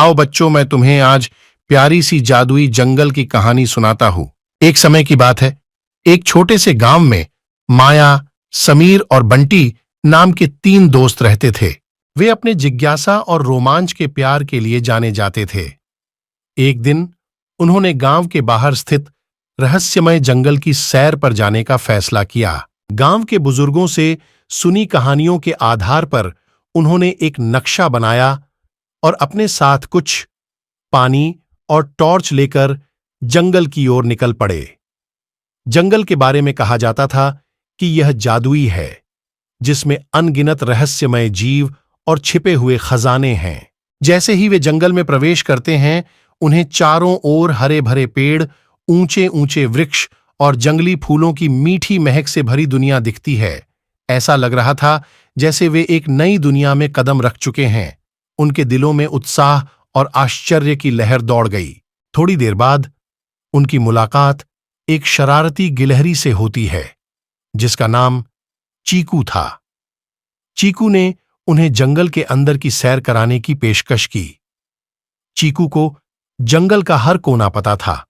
आओ बच्चों, मैं तुम्हें आज प्यारी सी जादुई जंगल की कहानी सुनाता हूं। एक समय की बात है, एक छोटे से गांव में माया, समीर और बंटी नाम के 3 दोस्त रहते थे। वे अपने जिज्ञासा और रोमांच के प्यार के लिए जाने जाते थे। एक दिन उन्होंने गांव के बाहर स्थित रहस्यमय जंगल की सैर पर जाने का फैसला किया। गांव के बुजुर्गों से सुनी कहानियों के आधार पर उन्होंने एक नक्शा बनाया और अपने साथ कुछ पानी और टॉर्च लेकर जंगल की ओर निकल पड़े। जंगल के बारे में कहा जाता था कि यह जादुई है, जिसमें अनगिनत रहस्यमय जीव और छिपे हुए खजाने हैं। जैसे ही वे जंगल में प्रवेश करते हैं, उन्हें चारों ओर हरे भरे पेड़, ऊंचे ऊंचे वृक्ष और जंगली फूलों की मीठी महक से भरी दुनिया दिखती है। ऐसा लग रहा था जैसे वे एक नई दुनिया में कदम रख चुके हैं। उनके दिलों में उत्साह और आश्चर्य की लहर दौड़ गई। थोड़ी देर बाद उनकी मुलाकात एक शरारती गिलहरी से होती है, जिसका नाम चीकू था। चीकू ने उन्हें जंगल के अंदर की सैर कराने की पेशकश की। चीकू को जंगल का हर कोना पता था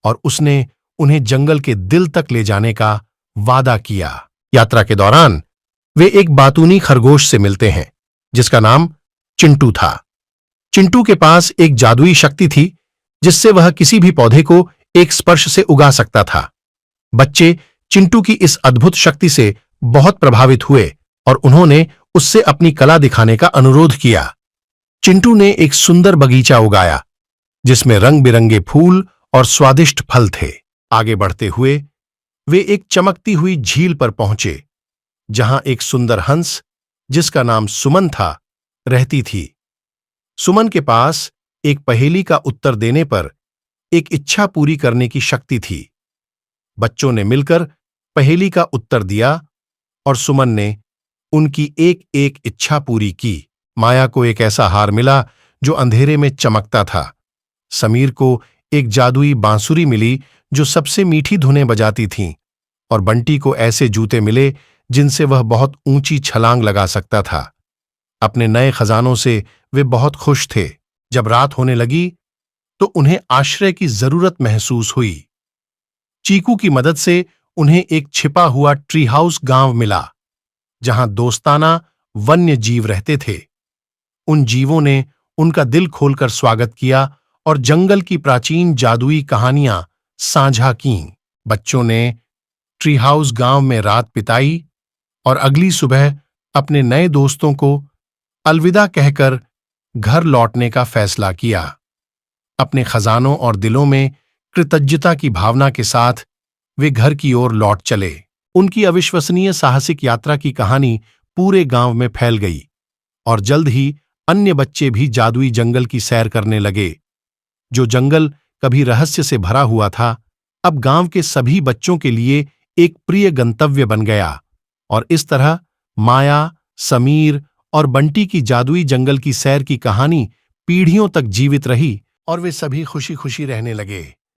और उसने उन्हें जंगल के दिल तक ले जाने का वादा किया। यात्रा के दौरान वे एक बातूनी खरगोश से मिलते हैं, जिसका नाम चिंटू था। चिंटू के पास एक जादुई शक्ति थी, जिससे वह किसी भी पौधे को एक स्पर्श से उगा सकता था। बच्चे चिंटू की इस अद्भुत शक्ति से बहुत प्रभावित हुए और उन्होंने उससे अपनी कला दिखाने का अनुरोध किया। चिंटू ने एक सुंदर बगीचा उगाया, जिसमें रंग बिरंगे फूल और स्वादिष्ट फल थे। आगे बढ़ते हुए वे एक चमकती हुई झील पर पहुंचे, जहां एक सुंदर हंस, जिसका नाम सुमन था, रहती थी। सुमन के पास एक पहेली का उत्तर देने पर एक इच्छा पूरी करने की शक्ति थी। बच्चों ने मिलकर पहेली का उत्तर दिया और सुमन ने उनकी एक एक इच्छा पूरी की। माया को एक ऐसा हार मिला जो अंधेरे में चमकता था। समीर को एक जादुई बांसुरी मिली जो सबसे मीठी धुनें बजाती थीं, और बंटी को ऐसे जूते मिले जिनसे वह बहुत ऊंची छलांग लगा सकता था। अपने नए खजानों से वे बहुत खुश थे। जब रात होने लगी तो उन्हें आश्रय की जरूरत महसूस हुई। चीकू की मदद से उन्हें एक छिपा हुआ ट्री हाउस गांव मिला, जहां दोस्ताना वन्य जीव रहते थे। उन जीवों ने उनका दिल खोलकर स्वागत किया और जंगल की प्राचीन जादुई कहानियां साझा कीं। बच्चों ने ट्री हाउस गांव में रात बिताई और अगली सुबह अपने नए दोस्तों को अलविदा कहकर घर लौटने का फैसला किया। अपने खजानों और दिलों में कृतज्ञता की भावना के साथ वे घर की ओर लौट चले। उनकी अविश्वसनीय साहसिक यात्रा की कहानी पूरे गांव में फैल गई और जल्द ही अन्य बच्चे भी जादुई जंगल की सैर करने लगे। जो जंगल कभी रहस्य से भरा हुआ था, अब गांव के सभी बच्चों के लिए एक प्रिय गंतव्य बन गया। और इस तरह माया, समीर और बंटी की जादुई जंगल की सैर की कहानी पीढ़ियों तक जीवित रही और वे सभी खुशी खुशी रहने लगे।